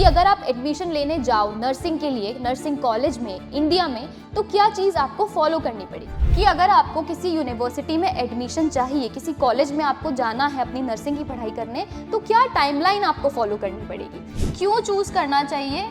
कि अगर आप एडमिशन लेने जाओ नर्सिंग के लिए नर्सिंग कॉलेज में इंडिया में तो क्या चीज़ आपको फॉलो करनी पड़ेगी। कि अगर आपको किसी यूनिवर्सिटी में एडमिशन चाहिए, किसी कॉलेज में आपको जाना है अपनी नर्सिंग की पढ़ाई करने, तो क्या टाइमलाइन आपको फॉलो करनी पड़ेगी। क्यों चूज करना चाहिए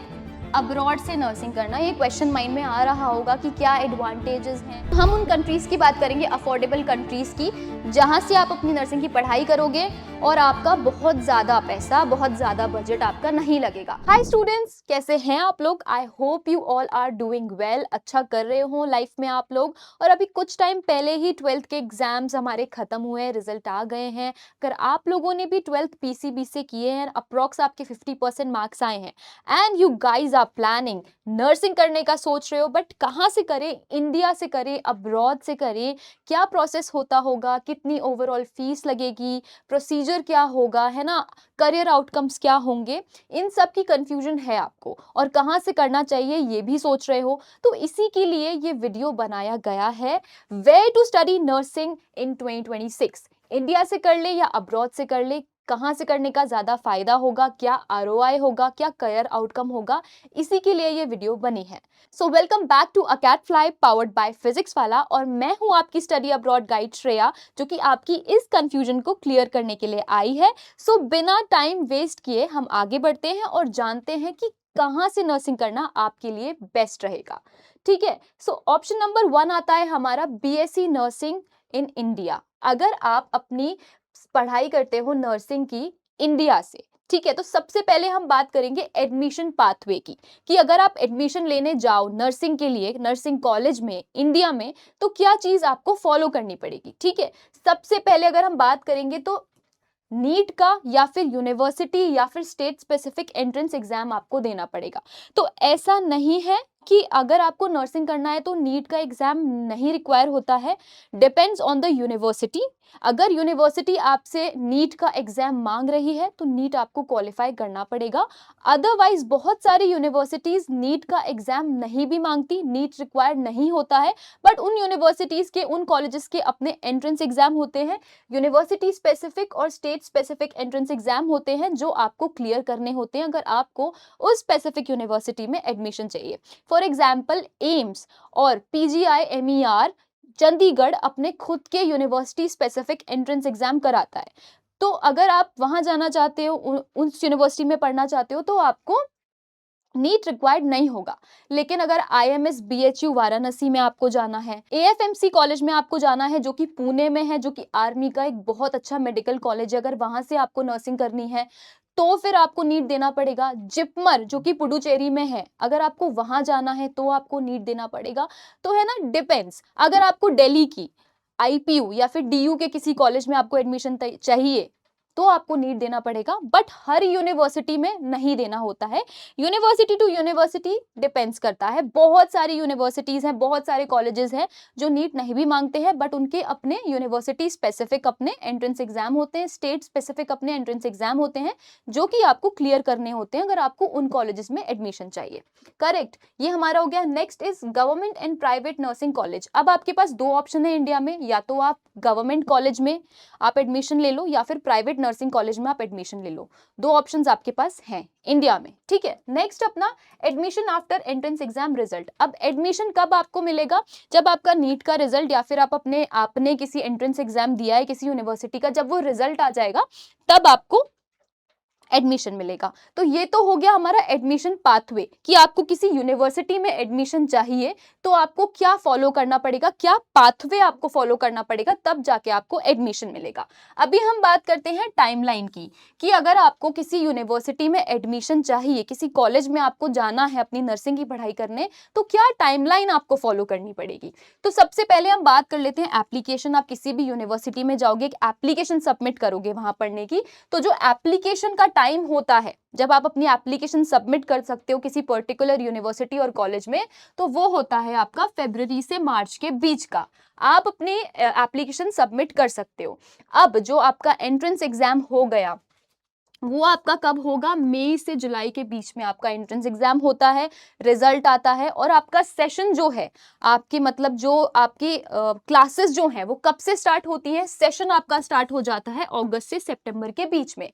अब्रॉड से नर्सिंग करना, ये क्वेश्चन माइंड में आ रहा होगा कि क्या एडवांटेजेस हैं। हम उन कंट्रीज़ की बात करेंगे, अफोर्डेबल कंट्रीज़ की, जहाँ से आप अपनी नर्सिंग की पढ़ाई करोगे और आपका बहुत ज़्यादा पैसा, बहुत ज़्यादा बजट आपका नहीं लगेगा। हाय स्टूडेंट्स, कैसे हैं आप लोग। I hope you all are doing well. अच्छा कर रहे हो लाइफ में आप लोग। और अभी कुछ टाइम पहले ही 12th के एग्जाम्स हमारे खत्म हुए, रिजल्ट आ गए हैं। अगर आप लोगों ने भी 12th पीसीबी से किए हैं, अप्रॉक्स आपके 50% मार्क्स आए हैं and you guys are planning nursing करने का सोच रहे हो, बट कहाँ से करें, इंडिया से करें, अब्रॉड से करें, क्या प्रोसेस होता होगा, कितनी ओवरऑल फीस लगेगी, प्रोसीजर क्या होगा, है ना, करियर आउटकम्स क्या होंगे, इन सब की कंफ्यूजन है आपको और कहाँ से करना चाहिए ये भी सोच रहे हो। तो इसी के लिए ये वीडियो बनाया गया है, where to study nursing in 2026। India से कर ले या अब्रॉड से कर ले, कहाँ से करने का ज़्यादा फायदा होगा, क्या आरओआई होगा, क्या करियर आउटकम होगा, इसी के लिए ये वीडियो बनी है। So welcome back to Acadfly powered by physics Wallah, और मैं हूँ आपकी स्टडी अब्रॉड गाइड श्रेया, जो कि आपकी इस कंफ्यूजन को क्लियर करने के लिए आई है। सो बिना टाइम वेस्ट किए हम आगे बढ़ते हैं और जानते हैं कि कहाँ से नर्सिंग करना आपके लिए बेस्ट रहेगा। ठीक है, सो ऑप्शन नंबर 1 आता है हमारा बीएससी नर्सिंग इन इंडिया। अगर आप अपनी पढ़ाई करते हो नर्सिंग की इंडिया से, ठीक है, तो सबसे पहले हम बात करेंगे एडमिशन पाथवे की। कि अगर आप एडमिशन लेने जाओ नर्सिंग के लिए नर्सिंग कॉलेज में इंडिया में, तो क्या चीज आपको फॉलो करनी पड़ेगी। ठीक है, सबसे पहले अगर हम बात करेंगे तो नीट का या फिर यूनिवर्सिटी या फिर स्टेट स्पेसिफिक एंट्रेंस एग्जाम आपको देना पड़ेगा। तो ऐसा नहीं है कि अगर आपको नर्सिंग करना है तो नीट का एग्जाम नहीं रिक्वायर होता है, डिपेंड्स ऑन द यूनिवर्सिटी। अगर यूनिवर्सिटी आपसे नीट का एग्जाम मांग रही है तो नीट आपको क्वालिफाई करना पड़ेगा। अदरवाइज बहुत सारी यूनिवर्सिटीज नीट का एग्जाम नहीं भी मांगती, नीट रिक्वायर्ड नहीं होता है, बट उन यूनिवर्सिटीज के, उन कॉलेजेस के अपने एंट्रेंस एग्जाम होते हैं, यूनिवर्सिटी स्पेसिफिक और स्टेट स्पेसिफिक एंट्रेंस एग्जाम होते हैं, जो आपको क्लियर करने होते हैं अगर आपको उस स्पेसिफिक यूनिवर्सिटी में एडमिशन चाहिए। फॉर एग्जाम्पल एम्स और पीजीआई-एमईआर चंडीगढ़ अपने खुद के यूनिवर्सिटी स्पेसिफिक एंट्रेंस एग्जाम कराता है। तो अगर आप वहां जाना चाहते हो, उस यूनिवर्सिटी में पढ़ना चाहते हो, तो आपको नीट रिक्वायर्ड नहीं होगा। लेकिन अगर आईएमएस बीएचयू वाराणसी में आपको जाना है, एएफएमसी कॉलेज में आपको जाना है जो कि पुणे में है, जो कि आर्मी का एक बहुत अच्छा मेडिकल कॉलेज है, अगर वहां से आपको नर्सिंग करनी है तो फिर आपको नीट देना पड़ेगा। जिपमर जो कि पुडुचेरी में है, अगर आपको वहां जाना है तो आपको नीट देना पड़ेगा। तो है ना, डिपेंड्स। अगर आपको दिल्ली की आईपीयू या फिर डीयू के किसी कॉलेज में आपको एडमिशन चाहिए तो आपको नीट देना पड़ेगा, बट हर यूनिवर्सिटी में नहीं देना होता है। यूनिवर्सिटी टू यूनिवर्सिटी डिपेंड्स करता है। बहुत सारी यूनिवर्सिटीज हैं, बहुत सारे कॉलेजेस हैं जो नीट नहीं भी मांगते हैं, बट उनके अपने यूनिवर्सिटी स्पेसिफिक अपने एंट्रेंस एग्जाम होते हैं, स्टेट स्पेसिफिक अपने एंट्रेंस एग्जाम होते हैं, जो कि आपको क्लियर करने होते हैं अगर आपको उन कॉलेजेस में एडमिशन चाहिए। करेक्ट, ये हमारा हो गया। Next is government and private nursing college. अब आपके पास दो ऑप्शन है इंडिया में, या तो आप गवर्नमेंट कॉलेज में आप एडमिशन ले लो या फिर प्राइवेट नर्सिंग कॉलेज में आप एडमिशन ले लो। दो ऑप्शंस आपके पास हैं इंडिया में। ठीक है, नेक्स्ट अपना admission after entrance exam result. अब एडमिशन कब आपको मिलेगा, जब आपका नीट का रिजल्ट या फिर आपने किसी एंट्रेंस एग्जाम दिया है किसी यूनिवर्सिटी का, जब वो रिजल्ट आ जाएगा तब आपको एडमिशन मिलेगा। तो ये तो हो गया हमारा एडमिशन पाथवे, कि आपको किसी यूनिवर्सिटी में एडमिशन चाहिए तो आपको क्या फॉलो करना पड़ेगा, क्या पाथवे आपको फॉलो करना पड़ेगा, तब जाके आपको एडमिशन मिलेगा। अभी हम बात करते हैं टाइमलाइन की, कि अगर आपको किसी यूनिवर्सिटी में एडमिशन चाहिए, किसी कॉलेज में आपको जाना है अपनी नर्सिंग की पढ़ाई करने, तो क्या टाइमलाइन आपको फॉलो करनी पड़ेगी। तो सबसे पहले हम बात कर लेते हैं एप्लीकेशन। आप किसी भी यूनिवर्सिटी में जाओगे, एक एप्लीकेशन सबमिट करोगे वहां पढ़ने की, तो जो एप्लीकेशन का टाइम होता है, जब आप अपनी एप्लीकेशन सबमिट कर सकते हो किसी पर्टिकुलर यूनिवर्सिटी और कॉलेज में, तो वो होता है आपका फरवरी से मार्च के बीच का। आप अपनी एप्लीकेशन सबमिट कर सकते हो। अब जो आपका एंट्रेंस एग्जाम हो गया, वो आपका कब होगा, मई से जुलाई के बीच में आपका एंट्रेंस एग्जाम होता है, रिजल्ट आता है, और आपका सेशन जो है, आपकी मतलब जो आपकी क्लासेस जो हैं वो कब से स्टार्ट होती है, सेशन आपका स्टार्ट हो जाता है अगस्त से सितंबर के बीच में।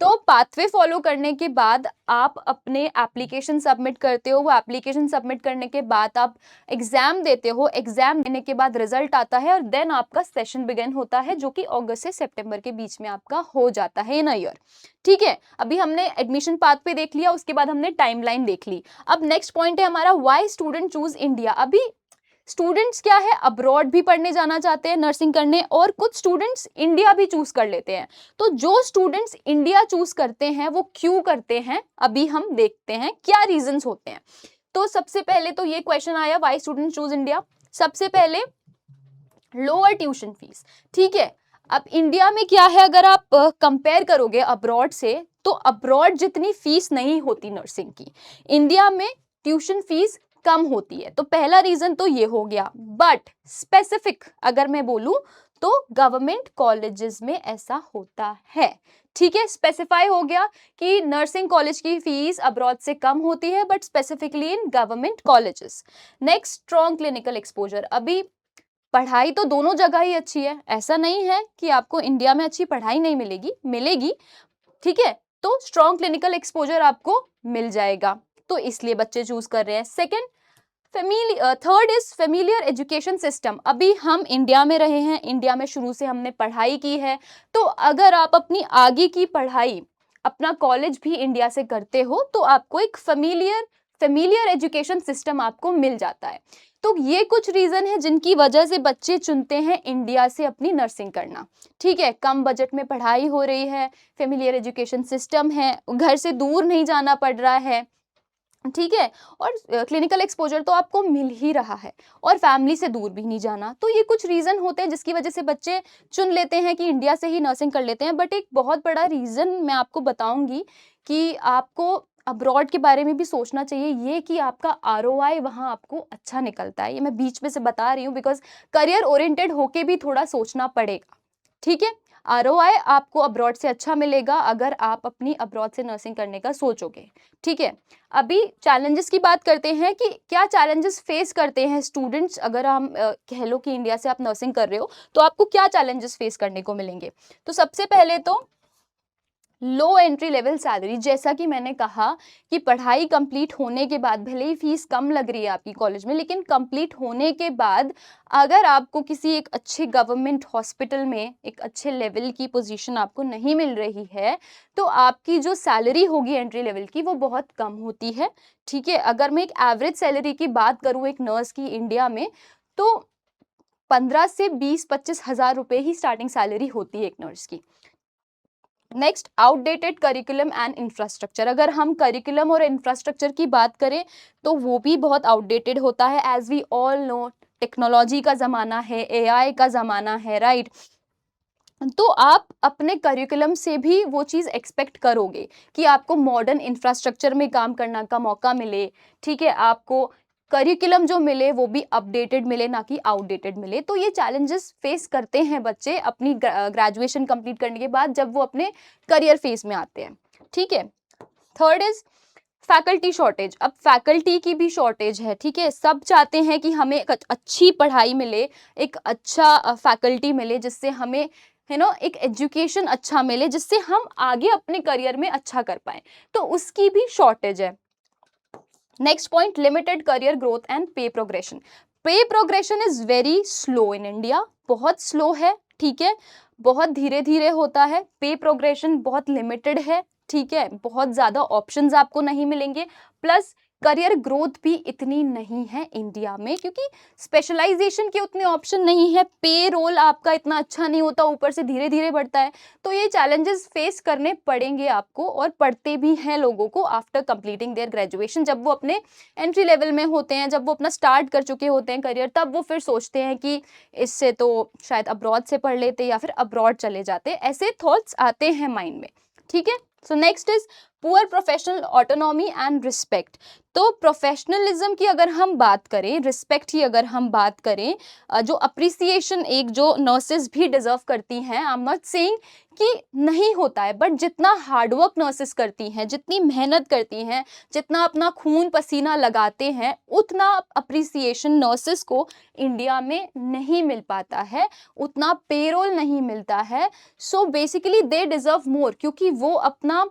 तो पाथवे फॉलो करने के बाद आप अपने एप्लीकेशन सबमिट करते हो, वो एप्लीकेशन सबमिट करने के बाद आप एग्जाम देते हो, एग्जाम देने के बाद रिजल्ट आता है और देन आपका सेशन बिगिन होता है, जो कि अगस्त से सितंबर के बीच में आपका हो जाता है इन अ ईयर। ठीक है, अभी हमने एडमिशन पाथवे देख लिया, उसके बाद हमने टाइमलाइन देख ली। अब नेक्स्ट पॉइंट है हमारा व्हाई स्टूडेंट चूज इंडिया। अभी स्टूडेंट्स क्या है, अब्रॉड भी पढ़ने जाना चाहते हैं नर्सिंग करने, और कुछ स्टूडेंट्स इंडिया भी चूज कर लेते हैं। तो जो स्टूडेंट्स इंडिया चूज करते हैं वो क्यों करते हैं, अभी हम देखते हैं क्या रीजंस होते हैं। तो सबसे पहले तो ये क्वेश्चन आया, व्हाई स्टूडेंट चूज इंडिया। सबसे पहले लोअर ट्यूशन फीस। ठीक है, अब इंडिया में क्या है, अगर आप कंपेयर करोगे अब्रॉड से, तो अब्रॉड जितनी फीस नहीं होती नर्सिंग की, इंडिया में ट्यूशन फीस कम होती है। तो पहला रीजन तो ये हो गया। बट स्पेसिफिक अगर मैं बोलूं तो गवर्नमेंट कॉलेजेस में ऐसा होता है। ठीक है, स्पेसिफाई हो गया कि नर्सिंग कॉलेज की फीस अब्रॉड से कम होती है, but specifically in government colleges. Next, strong clinical exposure. अभी पढ़ाई तो दोनों जगह ही अच्छी है, ऐसा नहीं है कि आपको इंडिया में अच्छी पढ़ाई नहीं मिलेगी, मिलेगी। ठीक है, तो स्ट्रॉन्ग क्लिनिकल एक्सपोजर आपको मिल जाएगा, तो इसलिए बच्चे चूज कर रहे हैं। Second, third is familiar education system. अभी हम इंडिया में रहे हैं, इंडिया में शुरू से हमने पढ़ाई की है, तो अगर आप अपनी आगे की पढ़ाई, अपना कॉलेज भी इंडिया से करते हो, तो आपको एक फेमिलियर एजुकेशन सिस्टम आपको मिल जाता है। तो ये कुछ रीजन है जिनकी वजह से बच्चे चुनते हैं इंडिया से अपनी नर्सिंग करना। ठीक है, कम बजट में पढ़ाई हो रही है, फेमिलियर एजुकेशन सिस्टम है, घर से दूर नहीं जाना पड़ रहा है। ठीक है, और क्लिनिकल एक्सपोजर तो आपको मिल ही रहा है, और फैमिली से दूर भी नहीं जाना। तो ये कुछ रीजन होते हैं जिसकी वजह से बच्चे चुन लेते हैं कि इंडिया से ही नर्सिंग कर लेते हैं। बट एक बहुत बड़ा रीजन मैं आपको बताऊंगी कि आपको अब्रॉड के बारे में भी सोचना चाहिए, ये कि आपका आरओआई वहाँ आपको अच्छा निकलता है। ये मैं बीच में से बता रही हूँ बिकॉज करियर ओरिएंटेड होके भी थोड़ा सोचना पड़ेगा। ठीक है, आरओआई आपको अब्रॉड से अच्छा मिलेगा अगर आप अपनी अब्रॉड से नर्सिंग करने का सोचोगे। ठीक है, अभी चैलेंजेस की बात करते हैं कि क्या चैलेंजेस फेस करते हैं स्टूडेंट्स। अगर हम कह लो कि इंडिया से आप नर्सिंग कर रहे हो, तो आपको क्या चैलेंजेस फेस करने को मिलेंगे। तो सबसे पहले तो लो एंट्री लेवल सैलरी। जैसा कि मैंने कहा कि पढ़ाई कंप्लीट होने के बाद भले ही फीस कम लग रही है आपकी कॉलेज में, लेकिन कंप्लीट होने के बाद अगर आपको किसी एक अच्छे गवर्नमेंट हॉस्पिटल में एक अच्छे लेवल की पोजीशन आपको नहीं मिल रही है, तो आपकी जो सैलरी होगी एंट्री लेवल की वो बहुत कम होती है। ठीक है, अगर मैं एक एवरेज सैलरी की बात करूँ एक नर्स की इंडिया में, तो 15 से 20-25 हज़ार रुपये ही स्टार्टिंग सैलरी होती है एक नर्स की। Next, outdated curriculum and infrastructure. अगर हम करिकुलम और इंफ्रास्ट्रक्चर की बात करें तो वो भी बहुत आउटडेटेड होता है। As we all know, technology का ज़माना है, एआई का ज़माना है, राइट। तो आप अपने करिकुलम से भी वो चीज़ एक्सपेक्ट करोगे कि आपको मॉडर्न इंफ्रास्ट्रक्चर में काम करने का मौका मिले। ठीक है, आपको करिकुलम जो मिले वो भी अपडेटेड मिले, ना कि आउटडेटेड मिले। तो ये चैलेंजेस फेस करते हैं बच्चे अपनी ग्रेजुएशन कंप्लीट करने के बाद, जब वो अपने करियर फेज में आते हैं। ठीक है, थर्ड इज फैकल्टी शॉर्टेज। अब फैकल्टी की भी शॉर्टेज है। ठीक है, सब चाहते हैं कि हमें एक अच्छी पढ़ाई मिले, एक अच्छा फैकल्टी मिले, जिससे हमें एक एजुकेशन अच्छा मिले, जिससे हम आगे अपने करियर में अच्छा कर पाए। तो उसकी भी शॉर्टेज है। Next point, limited career growth and पे प्रोग्रेशन। पे progression is very slow in India, बहुत स्लो है। ठीक है, बहुत धीरे धीरे होता है, पे प्रोग्रेशन बहुत लिमिटेड है। ठीक है, बहुत ज़्यादा ऑप्शंस आपको नहीं मिलेंगे, प्लस करियर ग्रोथ भी इतनी नहीं है इंडिया में, क्योंकि स्पेशलाइजेशन के उतने ऑप्शन नहीं है, पे रोल आपका इतना अच्छा नहीं होता, ऊपर से धीरे धीरे बढ़ता है। तो ये चैलेंजेस फेस करने पड़ेंगे आपको, और पड़ते भी हैं लोगों को आफ्टर कंप्लीटिंग देयर ग्रेजुएशन। जब वो अपने एंट्री लेवल में होते हैं, जब वो अपना स्टार्ट कर चुके होते हैं करियर, तब वो फिर सोचते हैं कि इससे तो शायद अब्रॉड से पढ़ लेते या फिर अब्रॉड चले जाते, ऐसे थॉट्स आते हैं माइंड में। ठीक है, so next is poor professional autonomy and respect. तो प्रोफेशनलिज्म की अगर हम बात करें, रिस्पेक्ट की अगर हम बात करें, जो अप्रिसिएशन एक जो नर्सेज भी डिजर्व करती हैं, आई एम नॉट सेइंग कि नहीं होता है, बट जितना हार्डवर्क नर्सेस करती हैं, जितनी मेहनत करती हैं, जितना अपना खून पसीना लगाते हैं, उतना अप्रिसिएशन नर्सेस को इंडिया में नहीं मिल पाता है, उतना पेरोल नहीं मिलता है। So basically they deserve more, क्योंकि वो अपना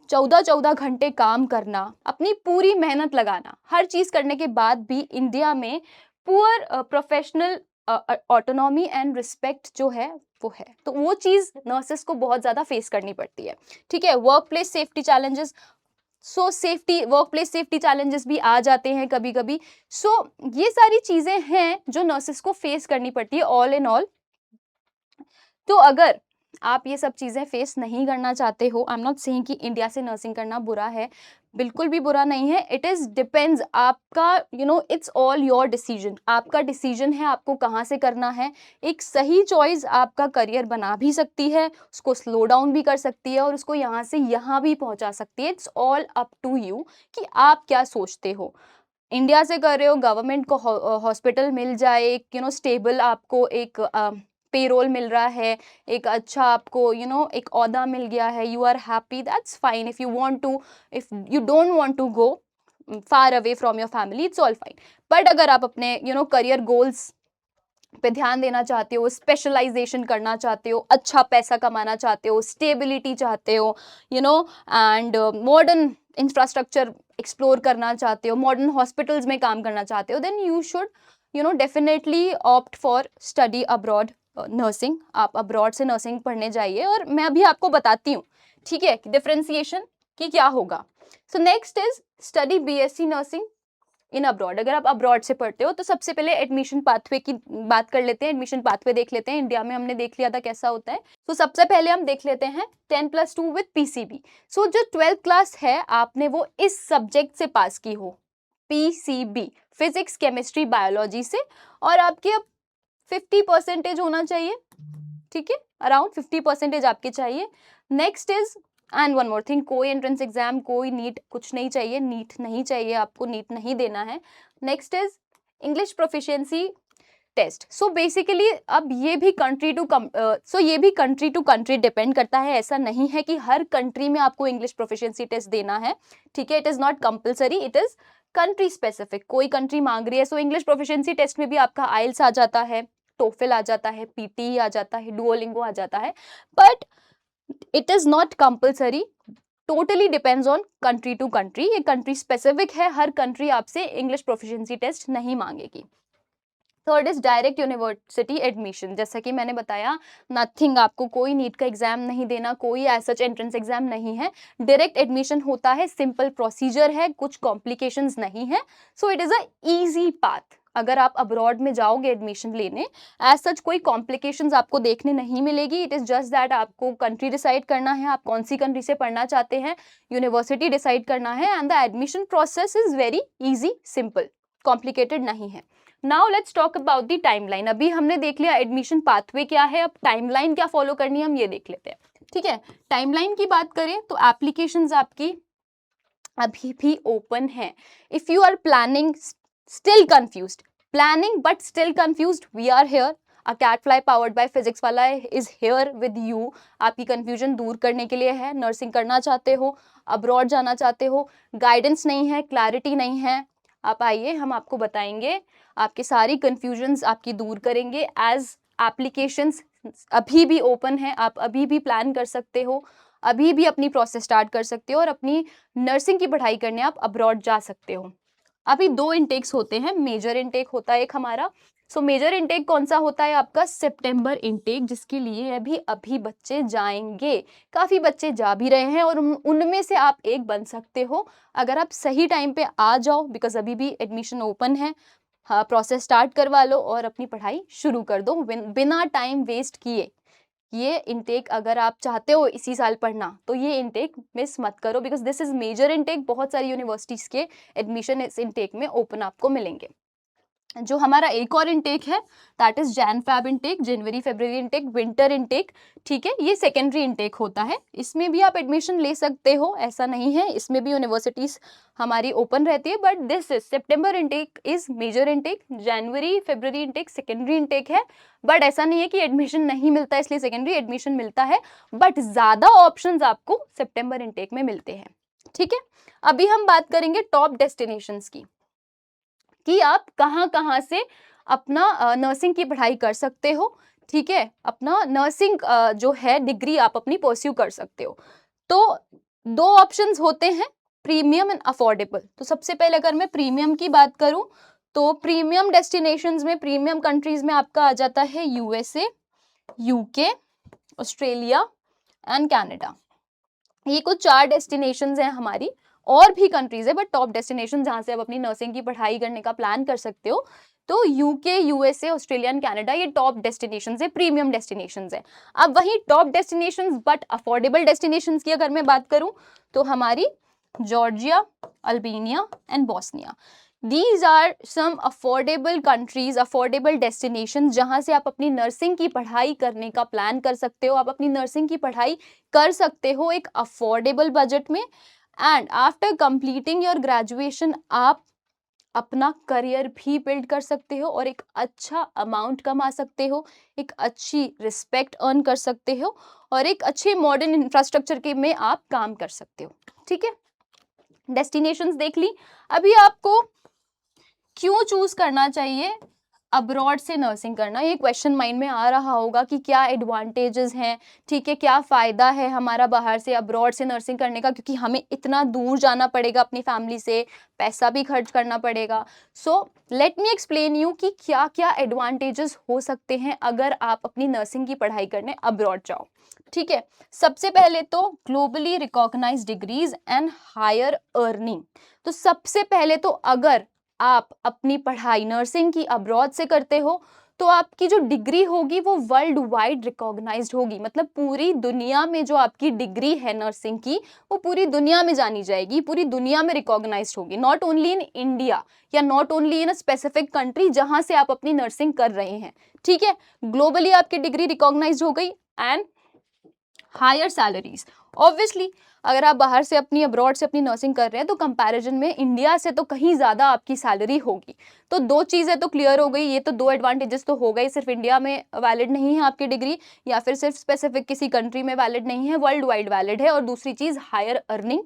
14 घंटे काम करना, अपनी पूरी मेहनत लगाना, हर चीज करने के बाद भी इंडिया में poor professional autonomy and respect जो है वो है। तो वो चीज नर्सेस को बहुत ज्यादा फेस करनी पड़ती है। ठीक है, work place safety challenges, work place safety challenges भी आ जाते हैं कभी कभी। ये सारी चीजें हैं जो नर्सेस को फेस करनी पड़ती है ऑल इन ऑल। तो अगर आप ये सब चीज़ें फेस नहीं करना चाहते हो, आई एम नॉट सेइंग कि इंडिया से नर्सिंग करना बुरा है, बिल्कुल भी बुरा नहीं है। इट इज़ डिपेंड्स, आपका इट्स ऑल योर डिसीजन, आपका डिसीजन है आपको कहाँ से करना है। एक सही चॉइस आपका करियर बना भी सकती है, उसको स्लो डाउन भी कर सकती है और उसको यहाँ से यहाँ भी पहुँचा सकती है। It's all up to you कि आप क्या सोचते हो। इंडिया से कर रहे हो, गवर्नमेंट को हॉस्पिटल मिल जाए, एक स्टेबल आपको एक पेरोल मिल रहा है, एक अच्छा आपको एक ओहदा मिल गया है, you are happy, that's fine. If you don't want to go far away from your family, it's all fine. But अगर आप अपने करियर गोल्स पे ध्यान देना चाहते हो, स्पेशलाइजेशन करना चाहते हो, अच्छा पैसा कमाना चाहते हो, स्टेबिलिटी चाहते हो, एंड मॉडर्न इंफ्रास्ट्रक्चर एक्सप्लोर करना चाहते हो, मॉडर्न हॉस्पिटल्स में काम करना चाहते हो, then you should definitely opt for study abroad nursing. आप अब्रॉड से नर्सिंग पढ़ने जाइए और मैं अभी आपको बताती हूँ, ठीक है, डिफरेंशिएशन कि क्या होगा। So next is study BSc nursing in abroad. अगर आप अब्रॉड से पढ़ते हो तो सबसे पहले एडमिशन पाथवे की बात कर लेते हैं, एडमिशन पाथवे देख लेते हैं। इंडिया में हमने देख लिया था कैसा होता है। तो सबसे पहले हम देख लेते हैं 10+2 विद पीसीबी। सो जो 12th क्लास है आपने वो इस सब्जेक्ट से पास की हो, पीसीबी, फिजिक्स केमिस्ट्री बायोलॉजी से, और आपके अब 50% होना चाहिए, ठीक है, अराउंड 50% आपके चाहिए। Next is and one more thing, कोई एंट्रेंस एग्जाम, कोई नीट कुछ नहीं चाहिए, नीट नहीं चाहिए आपको, नीट नहीं देना है। Next is English proficiency test. So basically अब ये भी कंट्री टू कंट्री डिपेंड करता है। ऐसा नहीं है कि हर कंट्री में आपको इंग्लिश प्रोफिशिएंसी टेस्ट देना है, ठीक है, it is not compulsory, it is country specific. कोई कंट्री मांग रही है, सो इंग्लिश प्रोफिशिएंसी टेस्ट में भी आपका आइल्स आ जाता है, टोफिल आ जाता है, पीटी आ जाता है, डुओलिंगो आ जाता है, but it is not compulsory, totally depends on country to country. ये कंट्री स्पेसिफिक है, हर कंट्री आपसे इंग्लिश प्रोफिशिएंसी टेस्ट नहीं मांगेगी। Third is direct university admission. जैसा कि मैंने बताया, नथिंग, आपको कोई नीट का एग्जाम नहीं देना, कोई एज सच एंट्रेंस एग्जाम नहीं है, डायरेक्ट एडमिशन होता है, सिंपल प्रोसीजर है, कुछ कॉम्प्लिकेशंस नहीं है। So it is a easy path. अगर आप अब्रॉड में जाओगे एडमिशन लेने, एज सच कोई कॉम्प्लिकेशंस आपको देखने नहीं मिलेगी। इट इज जस्ट दैट आपको कंट्री डिसाइड करना है, आप कौन सी कंट्री से पढ़ना चाहते हैं, यूनिवर्सिटी डिसाइड करना है, and the admission process is very easy, simple, complicated नहीं है। Now let's talk about the timeline. अभी हमने देख लिया एडमिशन पाथवे क्या है, अब टाइमलाइन क्या फॉलो करनी है हम ये देख लेते हैं, ठीक है। टाइमलाइन की बात करें तो एप्लीकेशंस आपकी अभी भी ओपन है। If you are planning still confused, planning but still confused, we are here. Acadfly powered by physics Wallah is here with you. आपकी कंफ्यूजन दूर करने के लिए है। नर्सिंग करना चाहते हो, अब्रॉड जाना चाहते हो, गाइडेंस नहीं है, क्लैरिटी नहीं है, आप आइए, हम आपको बताएंगे, आपकी सारी कंफ्यूजन्स आपकी दूर करेंगे। एज एप्लीकेशंस अभी भी ओपन है, आप अभी भी प्लान कर सकते हो, अभी भी अपनी प्रोसेस स्टार्ट कर सकते हो और अपनी नर्सिंग की पढ़ाई करने आप अब्रॉड जा सकते हो। अभी 2 इनटेक्स होते हैं, मेजर इनटेक होता है एक हमारा। सो मेजर इनटेक कौन सा होता है आपका? सितंबर इनटेक, जिसके लिए अभी बच्चे जाएंगे। काफ़ी बच्चे जा भी रहे हैं और उनमें से आप एक बन सकते हो अगर आप सही टाइम पे आ जाओ, बिकॉज अभी भी एडमिशन ओपन है। हाँ, प्रोसेस स्टार्ट करवा लो और अपनी पढ़ाई शुरू कर दो बिना टाइम वेस्ट किए। ये इनटेक अगर आप चाहते हो इसी साल पढ़ना तो ये इनटेक मिस मत करो, because this is major intake. बहुत सारी यूनिवर्सिटीज़ के एडमिशन इस इनटेक में ओपन आपको मिलेंगे। जो हमारा एक और इनटेक है that is Jan Feb intake, जनवरी फरवरी इनटेक, विंटर इनटेक, ठीक है, ये सेकेंडरी इनटेक होता है। इसमें भी आप एडमिशन ले सकते हो, ऐसा नहीं है, इसमें भी यूनिवर्सिटीज हमारी ओपन रहती है, बट दिस इज सितंबर इनटेक इज मेजर इनटेक, जनवरी फरवरी इनटेक सेकेंडरी इनटेक है। बट ऐसा नहीं है कि एडमिशन नहीं मिलता इसलिए सेकेंडरी, एडमिशन मिलता है, बट ज्यादा ऑप्शंस आपको सितंबर इनटेक में मिलते हैं, ठीक है। अभी हम बात करेंगे टॉप डेस्टिनेशंस की, कि आप कहाँ कहाँ से अपना नर्सिंग की पढ़ाई कर सकते हो, ठीक है, अपना नर्सिंग जो है डिग्री आप अपनी परस्यू कर सकते हो। तो दो ऑप्शंस होते हैं, प्रीमियम एंड अफोर्डेबल। तो सबसे पहले अगर मैं प्रीमियम की बात करूं तो प्रीमियम डेस्टिनेशंस में, प्रीमियम कंट्रीज में आपका आ जाता है USA, UK, Australia and Canada. ये कुछ 4 डेस्टिनेशंस हैं हमारी, और भी कंट्रीज है बट टॉप डेस्टिनेशन जहां से आप अपनी नर्सिंग की पढ़ाई करने का प्लान कर सकते हो। तो UK, USA, Australia and Canada ये टॉप डेस्टिनेशंस है, प्रीमियम डेस्टिनेशंस है। अब वही top destinations but affordable destinations की अगर मैं बात करूं तो हमारी Georgia, Albania and Bosnia, These are some affordable countries, affordable destinations जहां से आप अपनी नर्सिंग की पढ़ाई करने का प्लान कर सकते हो। आप अपनी नर्सिंग की पढ़ाई कर सकते हो एक अफोर्डेबल बजट में, and after completing your graduation आप अपना करियर भी बिल्ड कर सकते हो और एक अच्छा अमाउंट कमा सकते हो, एक अच्छी रिस्पेक्ट अर्न कर सकते हो और एक अच्छे मॉडर्न इंफ्रास्ट्रक्चर के में आप काम कर सकते हो, ठीक है। डेस्टिनेशंस देख ली। अभी आपको क्यों चूज करना चाहिए अब्रॉड से नर्सिंग करना, ये क्वेश्चन माइंड में आ रहा होगा कि क्या एडवांटेजेस हैं, ठीक है, क्या फ़ायदा है हमारा बाहर से अब्रॉड से नर्सिंग करने का, क्योंकि हमें इतना दूर जाना पड़ेगा अपनी फैमिली से, पैसा भी खर्च करना पड़ेगा। सो लेट मी एक्सप्लेन यू कि क्या क्या एडवांटेजेस हो सकते हैं अगर आप अपनी नर्सिंग की पढ़ाई करने अब्रॉड जाओ, ठीक है। सबसे पहले तो globally recognize degrees and higher earning. तो सबसे पहले तो अगर आप अपनी पढ़ाई नर्सिंग की अब्रॉड से करते हो तो आपकी जो डिग्री होगी वो वर्ल्ड वाइड रिकॉग्नाइज्ड होगी, मतलब पूरी दुनिया में जो आपकी डिग्री है नर्सिंग की वो पूरी दुनिया में जानी जाएगी, पूरी दुनिया में रिकॉग्नाइज्ड होगी, नॉट ओनली इन इंडिया या not only in a specific country जहां से आप अपनी नर्सिंग कर रहे हैं, ठीक है। ग्लोबली आपकी डिग्री रिकॉग्नाइज्ड हो गई एंड हायर सैलरीज। ऑब्वियसली अगर आप बाहर से अपनी अब्रॉड से अपनी नर्सिंग कर रहे हैं तो कंपैरिजन में इंडिया से तो कहीं ज़्यादा आपकी सैलरी होगी। तो दो चीज़ें तो क्लियर हो गई, ये तो दो एडवांटेजेस तो हो गए, सिर्फ इंडिया में वैलिड नहीं है आपकी डिग्री या फिर सिर्फ स्पेसिफिक किसी कंट्री में वैलिड नहीं है, वर्ल्ड वाइड वैलिड है। और दूसरी चीज़ हायर अर्निंग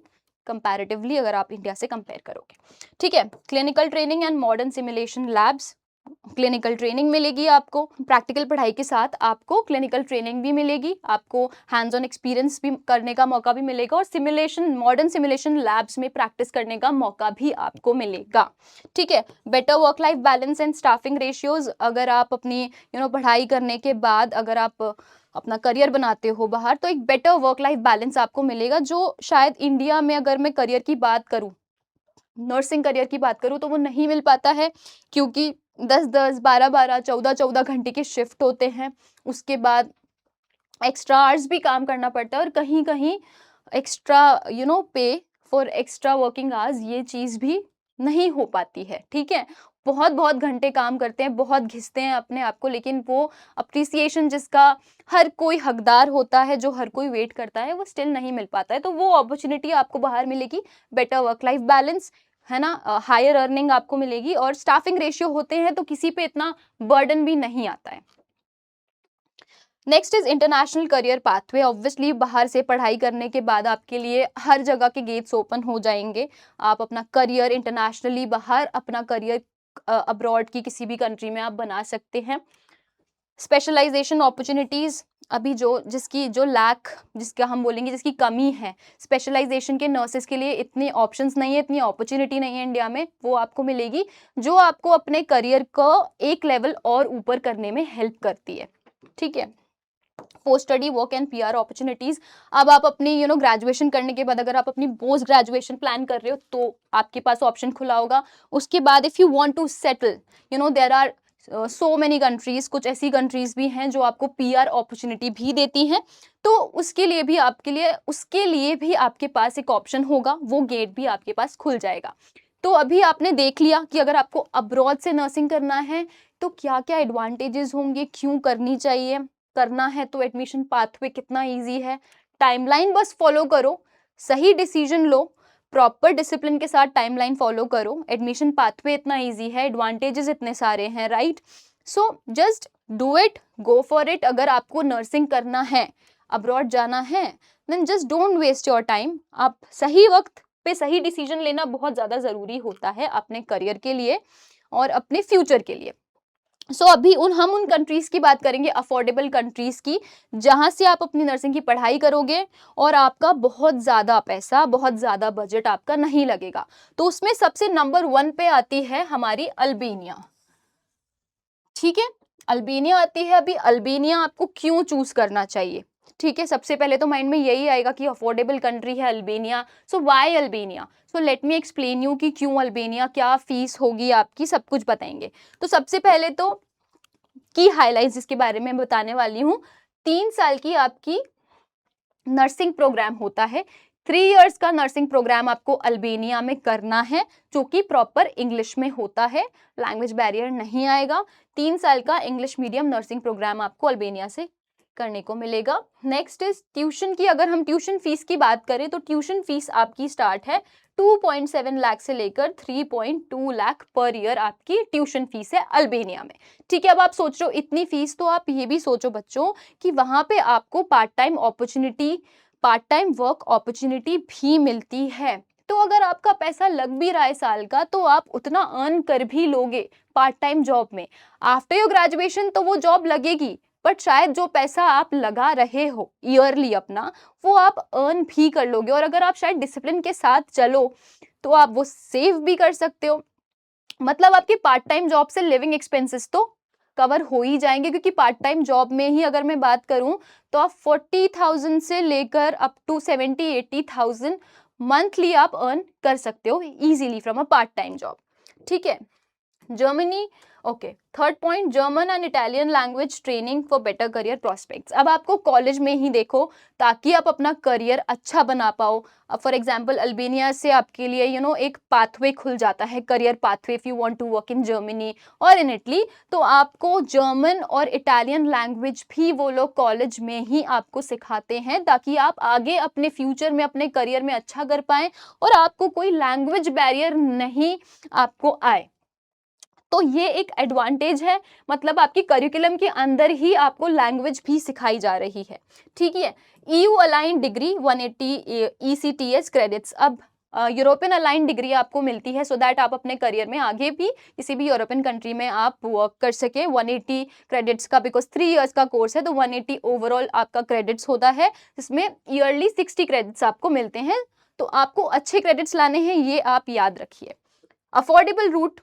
कंपैरेटिवली अगर आप इंडिया से कंपेयर करोगे, ठीक है। Clinical training and modern simulation labs, clinical training मिलेगी आपको, प्रैक्टिकल पढ़ाई के साथ आपको क्लिनिकल ट्रेनिंग भी मिलेगी, आपको हैंड्स ऑन एक्सपीरियंस भी करने का मौका भी मिलेगा और सिमुलेशन, मॉडर्न सिमुलेशन लैब्स में प्रैक्टिस करने का मौका भी आपको मिलेगा, ठीक है। Better work life balance and staffing ratios, अगर आप अपनी पढ़ाई करने के बाद अगर आप अपना करियर बनाते हो बाहर तो एक बेटर वर्क लाइफ बैलेंस आपको मिलेगा, जो शायद इंडिया में अगर मैं करियर की बात करूँ, नर्सिंग करियर की बात करूँ तो वो नहीं मिल पाता है, क्योंकि 10-10, 12-12, 14-14 घंटे के शिफ्ट होते हैं, उसके बाद एक्स्ट्रा आवर्स भी काम करना पड़ता है और कहीं कहीं एक्स्ट्रा पे फॉर एक्स्ट्रा वर्किंग आवर्स, ये चीज़ भी नहीं हो पाती है, ठीक है। बहुत बहुत घंटे काम करते हैं, बहुत घिसते हैं अपने आप को, लेकिन वो अप्रिसिएशन जिसका हर कोई हकदार होता है, जो हर कोई वेट करता है, वो स्टिल नहीं मिल पाता है। तो वो अपॉर्चुनिटी आपको बाहर मिलेगी, बेटर वर्क लाइफ बैलेंस है ना, हायर अर्निंग आपको मिलेगी और स्टाफिंग रेशियो होते हैं तो किसी पे इतना बर्डन भी नहीं आता है। Next is international career pathway. Obviously बाहर से पढ़ाई करने के बाद आपके लिए हर जगह के गेट्स ओपन हो जाएंगे, आप अपना करियर इंटरनेशनली बाहर अपना करियर अब्रॉड की किसी भी कंट्री में आप बना सकते हैं। स्पेशलाइजेशन अपॉर्चुनिटीज़, अभी जिसकी लैक, जिसका हम बोलेंगे जिसकी कमी है, स्पेशलाइजेशन के नर्सेज के लिए इतने ऑप्शंस नहीं है, इतनी अपॉर्चुनिटी नहीं है इंडिया में, वो आपको मिलेगी जो आपको अपने करियर को एक लेवल और ऊपर करने में हेल्प करती है, ठीक है। Post study work and PR opportunities, अब आप अपनी ग्रेजुएशन करने के बाद अगर आप अपनी पोस्ट ग्रेजुएशन प्लान कर रहे हो तो आपके पास ऑप्शन खुला होगा। उसके बाद if you want to settle, there are so many countries, कुछ ऐसी कंट्रीज भी हैं जो आपको पीआर अपॉर्चुनिटी भी देती हैं, तो उसके लिए भी आपके पास एक ऑप्शन होगा, वो गेट भी आपके पास खुल जाएगा। तो अभी आपने देख लिया कि अगर आपको अब्रॉड से नर्सिंग करना है तो क्या क्या एडवांटेजेस होंगे, क्यों करनी चाहिए, करना है तो एडमिशन पाथवे कितना इजी है। टाइमलाइन बस फॉलो करो, सही डिसीजन लो, प्रॉपर डिसिप्लिन के साथ टाइमलाइन फॉलो करो, एडमिशन पाथवे इतना इजी है, एडवांटेजेस इतने सारे हैं, right. So just do it, go for it. अगर आपको नर्सिंग करना है, अब्रॉड जाना है, then just don't waste your time. आप सही वक्त पे सही डिसीजन लेना बहुत ज़्यादा ज़रूरी होता है अपने करियर के लिए और अपने फ्यूचर के लिए। सो अभी हम उन कंट्रीज़ की बात करेंगे, अफोर्डेबल कंट्रीज़ की, जहाँ से आप अपनी नर्सिंग की पढ़ाई करोगे और आपका बहुत ज़्यादा पैसा, बहुत ज़्यादा बजट आपका नहीं लगेगा। तो उसमें सबसे नंबर 1 पे आती है हमारी अल्बानिया। ठीक है, अल्बानिया आती है। अभी अल्बानिया आपको क्यों चूज करना चाहिए? ठीक है, सबसे पहले तो माइंड में यही आएगा कि अफोर्डेबल कंट्री है Albania, so why Albania. So let me explain you कि क्यों अल्बानिया, क्या फीस होगी आपकी, सब कुछ बताएंगे। तो सबसे पहले तो की हाईलाइट्स इसके बारे में बताने वाली हूँ। 3 साल की आपकी नर्सिंग प्रोग्राम होता है। 3 इयर्स का नर्सिंग प्रोग्राम आपको अल्बानिया में करना है, जो कि प्रॉपर इंग्लिश में होता है, लैंग्वेज बैरियर नहीं आएगा। 3 साल का इंग्लिश मीडियम नर्सिंग प्रोग्राम आपको अल्बानिया से करने को मिलेगा। नेक्स्ट इज ट्यूशन की। अगर हम ट्यूशन फीस की बात करें तो ट्यूशन फीस आपकी स्टार्ट है 2.7 लाख से लेकर 3.2 लाख पर ईयर आपकी ट्यूशन फीस है अल्बानिया में। ठीक है, अब आप सोच रहे हो इतनी फीस, तो आप ये भी सोचो बच्चों कि वहां पे आपको part time opportunity, part time work opportunity भी मिलती है। तो अगर आपका पैसा लग भी रहा है साल का, तो आप उतना अर्न कर भी लोगे पार्ट टाइम जॉब में। आफ्टर योर ग्रेजुएशन तो वो जॉब लगेगी, बट शायद जो पैसा आप लगा रहे हो ईयरली अपना, वो आप अर्न भी कर लोगे। और अगर आप शायद डिसिप्लिन के साथ चलो तो आप वो सेव भी कर सकते हो। मतलब आपकी पार्ट टाइम जॉब से लिविंग एक्सपेंसेस तो कवर हो ही जाएंगे, क्योंकि पार्ट टाइम जॉब में ही अगर मैं बात करूं तो आप 40,000 से लेकर अप टू 70-80,000 मंथली आप अर्न कर सकते हो easily from a part time job. ठीक है, Germany. Okay, third point, German and Italian language training for better career prospects. अब आपको कॉलेज में ही देखो, ताकि आप अपना करियर अच्छा बना पाओ। अब फॉर एग्जांपल अल्बानिया से आपके लिए एक पाथवे खुल जाता है, career pathway, if you want to work in Germany और इन इटली, तो आपको जर्मन और इटालियन लैंग्वेज भी वो लोग कॉलेज में ही आपको सिखाते हैं, ताकि आप आगे अपने फ्यूचर में, अपने करियर में अच्छा कर पाएं और आपको कोई लैंग्वेज बैरियर नहीं आपको आए। तो ये एक एडवांटेज है, मतलब आपकी करिकुलम के अंदर ही आपको लैंग्वेज भी सिखाई जा रही है। ठीक है, EU align degree 180 ECTS credits. अब यूरोपियन अलाइन डिग्री आपको मिलती है, सो दैट आप अपने करियर में आगे भी किसी भी यूरोपियन कंट्री में आप वर्क कर सके। 180 क्रेडिट्स का, बिकॉज 3 इयर्स का कोर्स है, तो 180 ओवरऑल आपका क्रेडिट्स होता है, जिसमें ईयरली 60 क्रेडिट्स आपको मिलते हैं। तो आपको अच्छे क्रेडिट्स लाने हैं, ये आप याद रखिए। Affordable route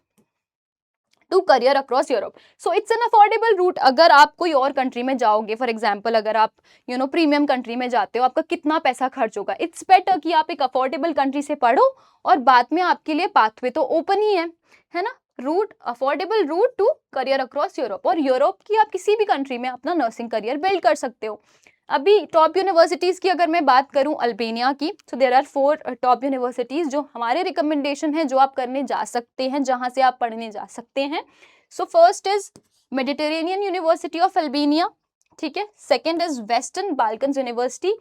to career across Europe. So it's an affordable route. अगर आप कोई और कंट्री में जाओगे, फॉर एग्जाम्पल अगर आप प्रीमियम कंट्री में जाते हो, आपका कितना पैसा खर्च होगा। इट्स बेटर कि आप एक अफोर्डेबल कंट्री से पढ़ो और बाद में आपके लिए पाथवे तो ओपन ही है ना। Route, affordable route to career across Europe, और यूरोप की आप किसी भी कंट्री में अपना नर्सिंग करियर बिल्ड कर सकते हो। अभी टॉप यूनिवर्सिटीज़ की अगर मैं बात करूं अल्बानिया की, तो देयर आर 4 टॉप यूनिवर्सिटीज़ जो हमारे रिकमेंडेशन है, जो आप करने जा सकते हैं, जहां से आप पढ़ने जा सकते हैं। So first is Mediterranean university of Albania. ठीक है, second is western Balkans university,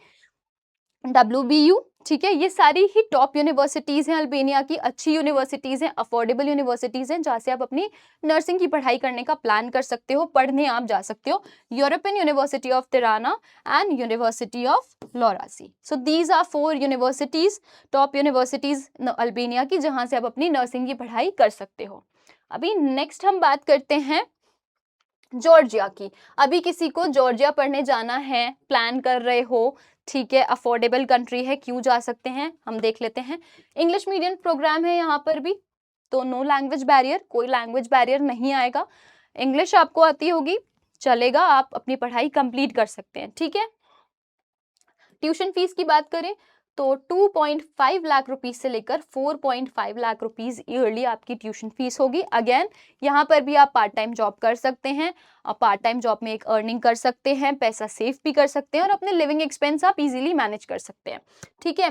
WBU। ठीक है, ये सारी ही टॉप यूनिवर्सिटीज़ हैं अल्बानिया की, अच्छी यूनिवर्सिटीज़ हैं, अफोर्डेबल यूनिवर्सिटीज़ हैं, जहाँ से आप अपनी नर्सिंग की पढ़ाई करने का प्लान कर सकते हो, पढ़ने आप जा सकते हो। European university of Tirana and university of Luarasi. So these are 4 universities, top universities Albania की, जहाँ से आप अपनी नर्सिंग की पढ़ाई कर सकते हो। अभी नेक्स्ट हम बात करते हैं जॉर्जिया की। अभी किसी को जॉर्जिया पढ़ने जाना है, प्लान कर रहे हो, ठीक है, अफोर्डेबल कंट्री है, क्यों जा सकते हैं, हम देख लेते हैं। इंग्लिश मीडियम प्रोग्राम है यहाँ पर भी, तो नो लैंग्वेज बैरियर, कोई लैंग्वेज बैरियर नहीं आएगा। इंग्लिश आपको आती होगी, चलेगा, आप अपनी पढ़ाई कंप्लीट कर सकते हैं। ठीक है, ट्यूशन फीस की बात करें तो 2.5 लाख रुपीज से लेकर 4.5 लाख रुपीज ईयरली आपकी ट्यूशन फीस होगी। अगेन यहाँ पर भी आप पार्ट टाइम जॉब कर सकते हैं, और पार्ट टाइम जॉब में एक अर्निंग कर सकते हैं, पैसा सेव भी कर सकते हैं, और अपने लिविंग एक्सपेंस आप इजीली मैनेज कर सकते हैं। ठीक है,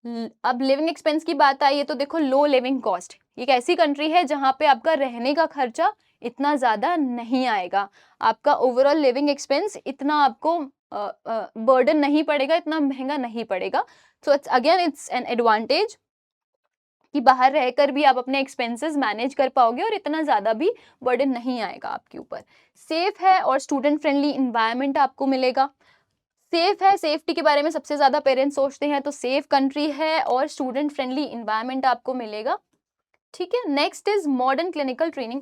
अब लिविंग एक्सपेंस की बात आई है तो देखो, लो लिविंग कॉस्ट एक ऐसी कंट्री है जहाँ पे आपका रहने का खर्चा इतना ज़्यादा नहीं आएगा, आपका ओवरऑल लिविंग एक्सपेंस इतना आपको बर्डन नहीं पड़ेगा, इतना महंगा नहीं पड़ेगा। So it's again it's an advantage कि बाहर रहकर भी आप अपने एक्सपेंसेस मैनेज कर पाओगे और इतना ज़्यादा भी बर्डन नहीं आएगा आपके ऊपर। सेफ है और स्टूडेंट फ्रेंडली इन्वायरमेंट आपको मिलेगा। सेफ है, सेफ्टी के बारे में सबसे ज़्यादा पेरेंट्स सोचते हैं, तो सेफ कंट्री है और स्टूडेंट फ्रेंडली इन्वायरमेंट आपको मिलेगा। ठीक है, next is modern clinical training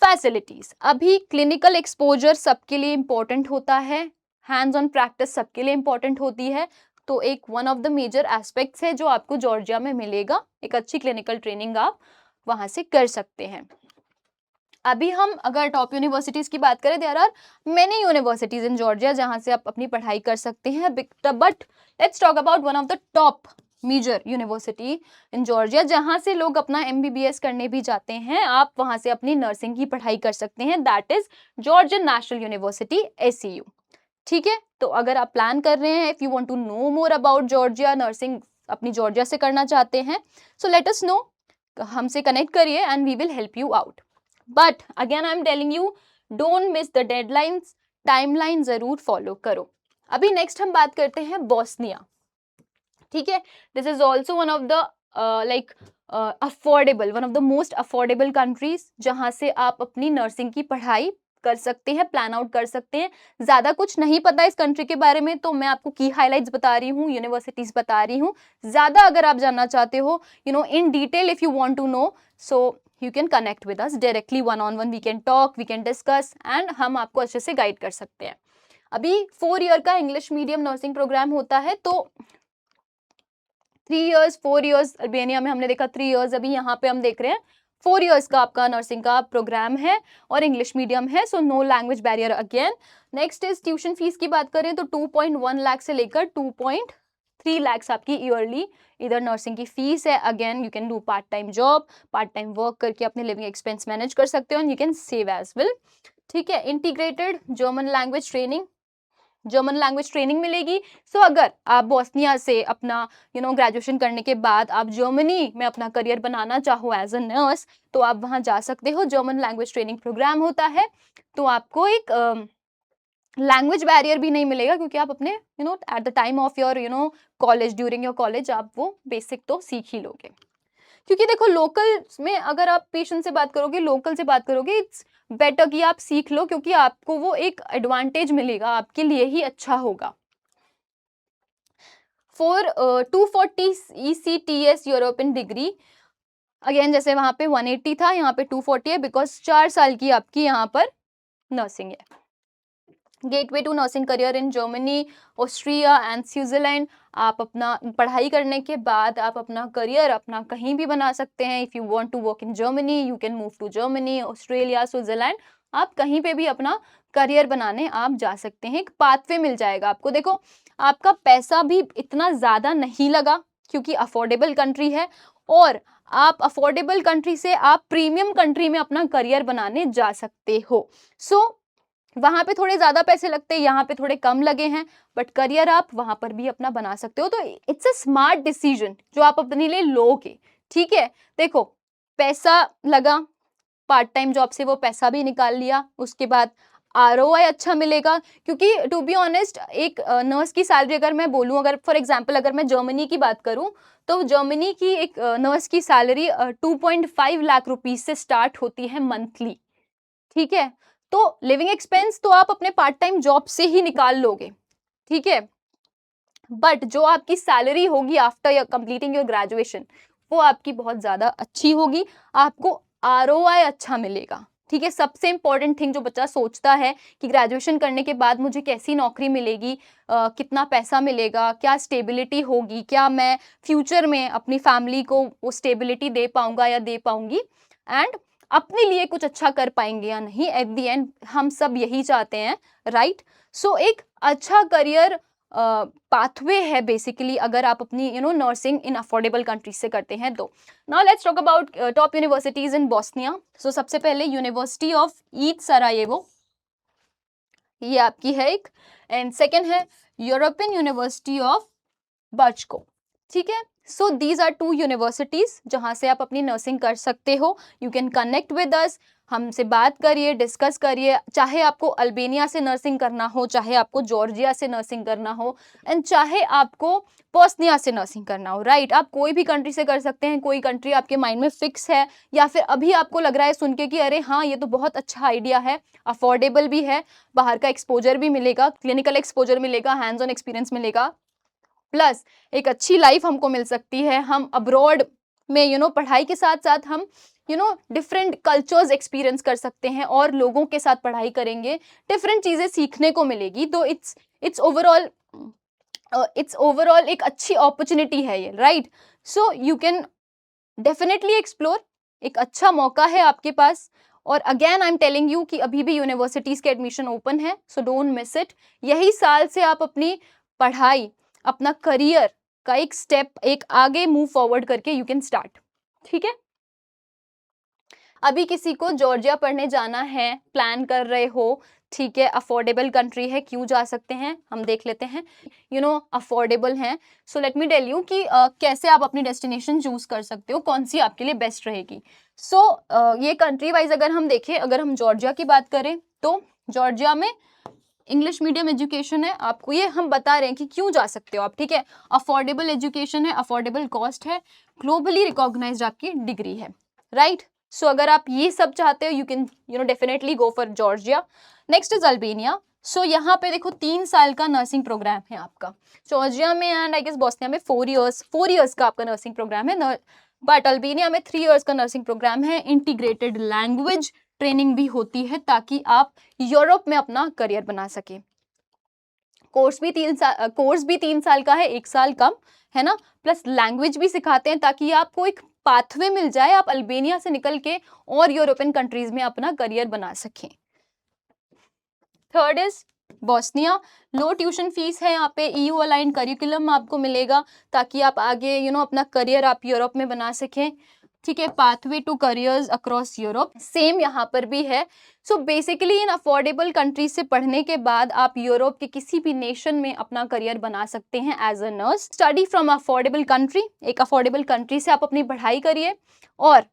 facilities. अभी क्लिनिकल एक्सपोजर सबके लिए इंपॉर्टेंट होता है, हैंड्स ऑन प्रैक्टिस सबके लिए इंपॉर्टेंट होती है, तो एक one of the major aspects है जो आपको जॉर्जिया में मिलेगा। एक अच्छी क्लिनिकल ट्रेनिंग आप वहां से कर सकते हैं। अभी हम अगर टॉप यूनिवर्सिटीज की बात करें, there are many universities in Georgia जहां से आप अपनी पढ़ाई कर सकते हैं, but let's talk about one of the top major university in Georgia जहां से लोग अपना MBBS करने भी जाते हैं, आप वहां से अपनी नर्सिंग की पढ़ाई कर सकते हैं, that is Georgian national university SCU। ठीक है, तो अगर आप प्लान कर रहे हैं, if you want to know more about Georgia, nursing अपनी जॉर्जिया से करना चाहते हैं, सो लेट अस नो, हमसे कनेक्ट करिए and we will help you out. But again I am telling you, don't miss the deadlines, timeline जरूर follow करो। अभी नेक्स्ट हम बात करते हैं बोस्निया। ठीक है, this is also one of the like affordable, one of the most affordable countries जहां से आप अपनी नर्सिंग की पढ़ाई कर सकते हैं, प्लान आउट कर सकते हैं। ज्यादा कुछ नहीं पता इस कंट्री के बारे में, तो मैं आपको की हाइलाइट्स बता रही हूँ, यूनिवर्सिटीज बता रही हूँ। ज्यादा अगर आप जानना चाहते हो, you know in detail, if you want to know, so you can connect with us directly, one on one we can talk, we can discuss, and हम आपको अच्छे से गाइड कर सकते हैं। अभी 4 ईयर का इंग्लिश मीडियम नर्सिंग प्रोग्राम होता है, तो 3 इयर्स 4 इयर्स अल्बानिया में हमने देखा 3 इयर्स, अभी यहाँ पे हम देख रहे हैं 4 इयर्स का आपका नर्सिंग का प्रोग्राम है और इंग्लिश मीडियम है, so no language barrier again. Next is tuition fees की बात करें तो 2.1 लाख से लेकर 2.3 लाख आपकी ईयरली इधर नर्सिंग की फीस है। Again you can do part time job, part time work करके अपने लिविंग एक्सपेंस मैनेज कर सकते हो and you can save as well. ठीक है, integrated German language training, German language training मिलेगी। सो अगर आप बोस्निया से अपना ग्रेजुएशन करने के बाद आप जर्मनी में अपना करियर बनाना चाहो एज अ नर्स, तो आप वहाँ जा सकते हो। जर्मन लैंग्वेज ट्रेनिंग प्रोग्राम होता है, तो आपको एक लैंग्वेज बैरियर भी नहीं मिलेगा, क्योंकि आप अपने at the time of your college, during your college आप वो बेसिक तो सीख ही लोगे। क्योंकि देखो लोकल में अगर आप पेशेंट से बात करोगे, लोकल से बात करोगे, इट्स बेटर कि आप सीख लो, क्योंकि आपको वो एक एडवांटेज मिलेगा, आपके लिए ही अच्छा होगा। For 240 ECTS European degree, again जैसे वहां पे 180 था, यहाँ पे 240 है, बिकॉज 4 साल की आपकी यहाँ पर नर्सिंग है। Gateway to nursing career in Germany, Austria and Switzerland. आप अपना पढ़ाई करने के बाद आप अपना करियर अपना कहीं भी बना सकते हैं। If you want to work in Germany, you can move to Germany, Australia, Switzerland, आप कहीं पे भी अपना करियर बनाने आप जा सकते हैं। एक पाथवे मिल जाएगा आपको। देखो आपका पैसा भी इतना ज़्यादा नहीं लगा, क्योंकि अफोर्डेबल कंट्री है, और आप अफोर्डेबल कंट्री से आप प्रीमियम कंट्री में अपना करियर बनाने जा सकते हो। सो वहां पे थोड़े ज्यादा पैसे लगते हैं, यहाँ पे थोड़े कम लगे हैं, बट करियर आप वहां पर भी अपना बना सकते हो। तो इट्स अ स्मार्ट डिसीजन जो आप अपने लिए लोगे। ठीक है, देखो पैसा लगा, पार्ट टाइम जॉब से वो पैसा भी निकाल लिया, उसके बाद ROI अच्छा मिलेगा। क्योंकि टू बी ऑनेस्ट, एक नर्स की सैलरी अगर मैं बोलूँ, अगर फॉर एग्जांपल अगर मैं जर्मनी की बात करूँ, तो जर्मनी की एक नर्स की सैलरी 2.5 लाख रुपीज से स्टार्ट होती है मंथली। ठीक है, तो लिविंग एक्सपेंस तो आप अपने पार्ट टाइम जॉब से ही निकाल लोगे। ठीक है, बट जो आपकी सैलरी होगी आफ्टर कंप्लीटिंग योर ग्रेजुएशन, वो आपकी बहुत ज्यादा अच्छी होगी, आपको ROI अच्छा मिलेगा। ठीक है, सबसे इंपॉर्टेंट थिंग जो बच्चा सोचता है कि ग्रेजुएशन करने के बाद मुझे कैसी नौकरी मिलेगी, कितना पैसा मिलेगा, क्या स्टेबिलिटी होगी, क्या मैं फ्यूचर में अपनी फैमिली को वो स्टेबिलिटी दे पाऊंगा या दे पाऊंगी, एंड अपने लिए कुछ अच्छा कर पाएंगे या नहीं। एट द एंड हम सब यही चाहते हैं, राइट। सो एक अच्छा करियर पाथवे है बेसिकली, अगर आप अपनी नर्सिंग इन अफोर्डेबल कंट्रीज से करते हैं तो। Now let's talk about top universities in Bosnia. So सबसे पहले यूनिवर्सिटी ऑफ ईस्ट सरायेवो, ये आपकी है एक, एंड सेकेंड है यूरोपियन यूनिवर्सिटी ऑफ बर्चको। ठीक है, सो दीज आर 2 यूनिवर्सिटीज जहाँ से आप अपनी नर्सिंग कर सकते हो। You can connect with us, हमसे बात करिए, डिस्कस करिए, चाहे आपको अल्बेनिया से नर्सिंग करना हो, चाहे आपको जॉर्जिया से नर्सिंग करना हो, एंड चाहे आपको बोस्निया से नर्सिंग करना हो, राइट। आप कोई भी कंट्री से कर सकते हैं। कोई कंट्री आपके माइंड में फिक्स है या फिर अभी आपको लग रहा है सुन के कि अरे हाँ ये तो बहुत अच्छा आइडिया है, अफोर्डेबल भी है, बाहर का एक्सपोजर भी मिलेगा, क्लिनिकल एक्सपोजर मिलेगा, हैंड्स ऑन एक्सपीरियंस मिलेगा, प्लस एक अच्छी लाइफ हमको मिल सकती है। हम अब्रॉड में पढ़ाई के साथ साथ हम डिफरेंट कल्चर्स एक्सपीरियंस कर सकते हैं और लोगों के साथ पढ़ाई करेंगे, डिफरेंट चीज़ें सीखने को मिलेगी। तो इट्स ओवरऑल एक अच्छी अपॉर्चुनिटी है ये, right. So you can definitely explore, एक अच्छा मौका है आपके पास। और again I am telling you कि अभी भी यूनिवर्सिटीज़ के एडमिशन ओपन है, सो डोंट मिस इट। यही साल से आप अपनी पढ़ाई, अपना करियर का एक स्टेप एक आगे मूव फॉरवर्ड करके यू कैन स्टार्ट, ठीक है। अभी किसी को जॉर्जिया पढ़ने जाना है, प्लान कर रहे हो, ठीक है, अफोर्डेबल कंट्री है, क्यों जा सकते हैं, हम देख लेते हैं। अफोर्डेबल हैं, so let me tell you कि कैसे आप अपनी डेस्टिनेशन चूज कर सकते हो, कौन सी आपके लिए बेस्ट रहेगी। सो ये कंट्री वाइज अगर हम देखें, अगर हम जॉर्जिया की बात करें तो जॉर्जिया में इंग्लिश मीडियम एजुकेशन है। आपको ये हम बता रहे हैं कि क्यों जा सकते हो आप, ठीक है। अफोर्डेबल एजुकेशन है, अफोर्डेबल कॉस्ट है, ग्लोबली रिकॉग्नाइज्ड आपकी डिग्री है, राइट। सो अगर आप ये सब चाहते हो you can definitely go for Georgia. Next is Albania. So यहाँ पे देखो 3 साल का नर्सिंग प्रोग्राम है आपका जॉर्जिया में, एंड आई गेस बोस्निया में 4 इयर्स का आपका नर्सिंग प्रोग्राम है, बट अल्बेनिया में 3 इयर्स का नर्सिंग प्रोग्राम है। इंटीग्रेटेड लैंग्वेज ट्रेनिंग भी होती है ताकि आप यूरोप में अपना करियर बना सके। कोर्स भी 3 साल का है, 1 साल कम है ना, प्लस लैंग्वेज भी सिखाते हैं ताकि आपको एक पाथवे मिल जाए, आप अल्बेनिया से निकल के और यूरोपियन कंट्रीज में अपना करियर बना सकें। Third is Bosnia. Low tuition fees है यहाँ पे, EU अलाइन करिकुलम आपको मिलेगा ताकि आप आगे अपना करियर आप यूरोप में बना सकें, ठीक है। Pathway to careers across Europe same यहाँ पर भी है। So basically in affordable countries से पढ़ने के बाद आप यूरोप के किसी भी नेशन में अपना करियर बना सकते हैं as a nurse. Study from affordable country, एक अफोर्डेबल कंट्री से आप अपनी पढ़ाई करिए, और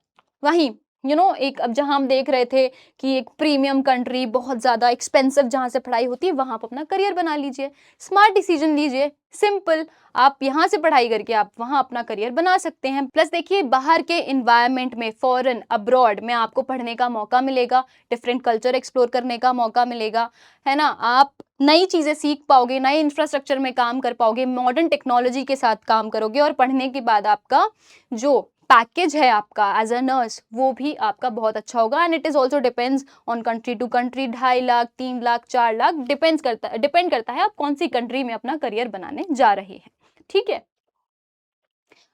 वहीं एक अब जहां हम देख रहे थे कि एक प्रीमियम कंट्री बहुत ज़्यादा एक्सपेंसिव जहां से पढ़ाई होती है, वहां आप अपना करियर बना लीजिए, स्मार्ट डिसीजन लीजिए, सिंपल। आप यहाँ से पढ़ाई करके आप वहाँ अपना करियर बना सकते हैं। प्लस देखिए बाहर के इन्वायरमेंट में, फॉरेन अब्रॉड में आपको पढ़ने का मौका मिलेगा, डिफरेंट कल्चर एक्सप्लोर करने का मौका मिलेगा, है ना। आप नई चीज़ें सीख पाओगे, नए इंफ्रास्ट्रक्चर में काम कर पाओगे, मॉडर्न टेक्नोलॉजी के साथ काम करोगे, और पढ़ने के बाद आपका जो पैकेज है आपका एज अ नर्स वो भी आपका बहुत अच्छा होगा। And it is also depends on country to country, 2.5 lakh 3 lakh 4 lakh depend करता है आप कौन सी कंट्री में अपना करियर बनाने जा रहे हैं, ठीक है।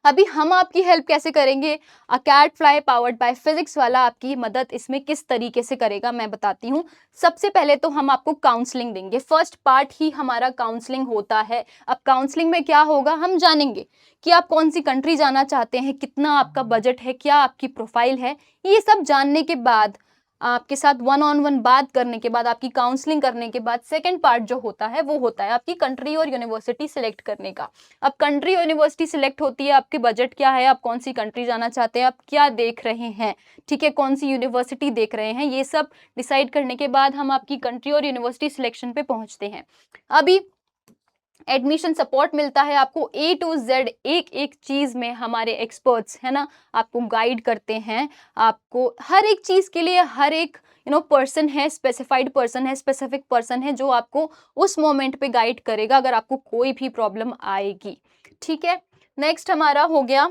अभी हम आपकी हेल्प कैसे करेंगे, cat fly powered by physics Wallah आपकी मदद इसमें किस तरीके से करेगा मैं बताती हूँ। सबसे पहले तो हम आपको काउंसलिंग देंगे, फर्स्ट पार्ट ही हमारा काउंसलिंग होता है। अब काउंसलिंग में क्या होगा, हम जानेंगे कि आप कौन सी कंट्री जाना चाहते हैं, कितना आपका बजट है, क्या आपकी प्रोफाइल है। ये सब जानने के बाद, आपके साथ 1-on-1 बात करने के बाद, आपकी काउंसलिंग करने के बाद, सेकंड पार्ट जो होता है वो होता है आपकी कंट्री और यूनिवर्सिटी सिलेक्ट करने का। अब कंट्री यूनिवर्सिटी सिलेक्ट होती है, आपके बजट क्या है, आप कौन सी कंट्री जाना चाहते हैं, आप क्या देख रहे हैं, ठीक है, कौन सी यूनिवर्सिटी देख रहे हैं, ये सब डिसाइड करने के बाद हम आपकी कंट्री और यूनिवर्सिटी सिलेक्शन पे पहुंचते हैं। अभी एडमिशन सपोर्ट मिलता है आपको A to Z, एक एक चीज़ में हमारे एक्सपर्ट्स है ना आपको गाइड करते हैं। आपको हर एक चीज़ के लिए हर एक पर्सन है, स्पेसिफाइड पर्सन है, स्पेसिफिक पर्सन है जो आपको उस मोमेंट पे गाइड करेगा अगर आपको कोई भी प्रॉब्लम आएगी, ठीक है। नेक्स्ट हमारा हो गया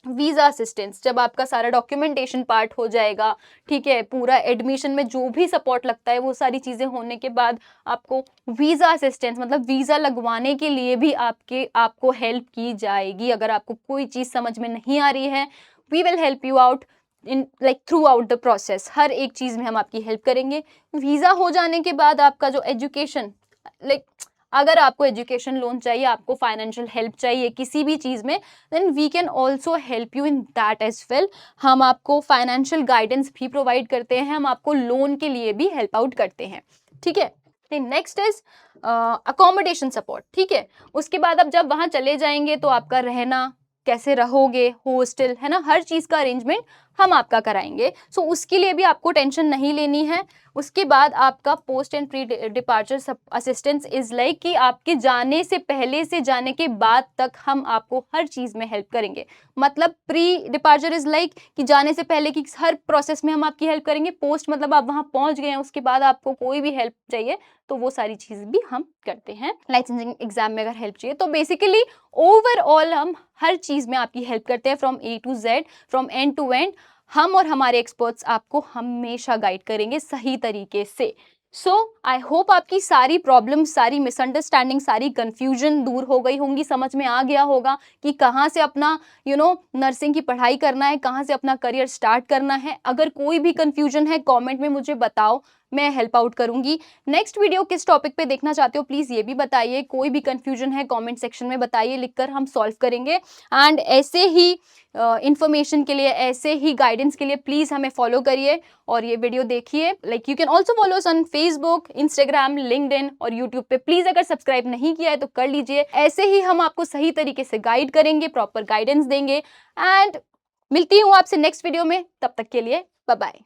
वीज़ा असिस्टेंस। जब आपका सारा डॉक्यूमेंटेशन पार्ट हो जाएगा, ठीक है, पूरा एडमिशन में जो भी सपोर्ट लगता है वो सारी चीज़ें होने के बाद आपको वीज़ा असिस्टेंस मतलब वीज़ा लगवाने के लिए भी आपको हेल्प की जाएगी। अगर आपको कोई चीज़ समझ में नहीं आ रही है, we will help you out in like throughout the process. हर एक चीज़ में हम आपकी हेल्प करेंगे। वीज़ा हो जाने के बाद आपका जो एजुकेशन अगर आपको एजुकेशन लोन चाहिए, आपको फाइनेंशियल हेल्प चाहिए किसी भी चीज़ में, then we can also help you in that as well. हम आपको फाइनेंशियल गाइडेंस भी प्रोवाइड करते हैं, हम आपको लोन के लिए भी हेल्प आउट करते हैं, ठीक है। नेक्स्ट इज अकोमोडेशन सपोर्ट, ठीक है। उसके बाद अब जब वहां चले जाएंगे तो आपका रहना, कैसे रहोगे, हॉस्टल है ना, हर चीज का अरेंजमेंट हम आपका कराएंगे। सो उसके लिए भी आपको टेंशन नहीं लेनी है। उसके बाद आपका post and pre departure assistance is like कि आपके जाने से पहले से जाने के बाद तक हम आपको हर चीज में हेल्प करेंगे। मतलब प्री डिपार्चर इज लाइक कि जाने से पहले की हर प्रोसेस में हम आपकी हेल्प करेंगे। पोस्ट मतलब आप वहां पहुंच गए हैं, उसके बाद आपको कोई भी हेल्प चाहिए तो वो सारी चीज भी हम करते हैं। लाइसेंसिंग एग्जाम में अगर हेल्प चाहिए तो बेसिकली ओवरऑल हम हर चीज में आपकी हेल्प करते हैं, from A to Z, from end to end. हम और हमारे एक्सपर्ट्स आपको हमेशा गाइड करेंगे सही तरीके से। सो आई होप आपकी सारी प्रॉब्लम, सारी मिसअंडरस्टैंडिंग, सारी कंफ्यूजन दूर हो गई होंगी, समझ में आ गया होगा कि कहाँ से अपना नर्सिंग की पढ़ाई करना है, कहाँ से अपना करियर स्टार्ट करना है। अगर कोई भी कंफ्यूजन है कमेंट में मुझे बताओ, मैं हेल्प आउट करूंगी। नेक्स्ट वीडियो किस टॉपिक पे देखना चाहते हो प्लीज ये भी बताइए। कोई भी कंफ्यूजन है कमेंट सेक्शन में बताइए, लिखकर हम सॉल्व करेंगे। एंड ऐसे ही इंफॉर्मेशन के लिए, ऐसे ही गाइडेंस के लिए प्लीज हमें फॉलो करिए और ये वीडियो देखिए। Like you can also follow us on Facebook, Instagram, LinkedIn और यूट्यूब पे। प्लीज अगर सब्सक्राइब नहीं किया है तो कर लीजिए। ऐसे ही हम आपको सही तरीके से गाइड करेंगे, प्रॉपर गाइडेंस देंगे। एंड मिलती हूँ आपसे नेक्स्ट वीडियो में, तब तक के लिए बाय बाय।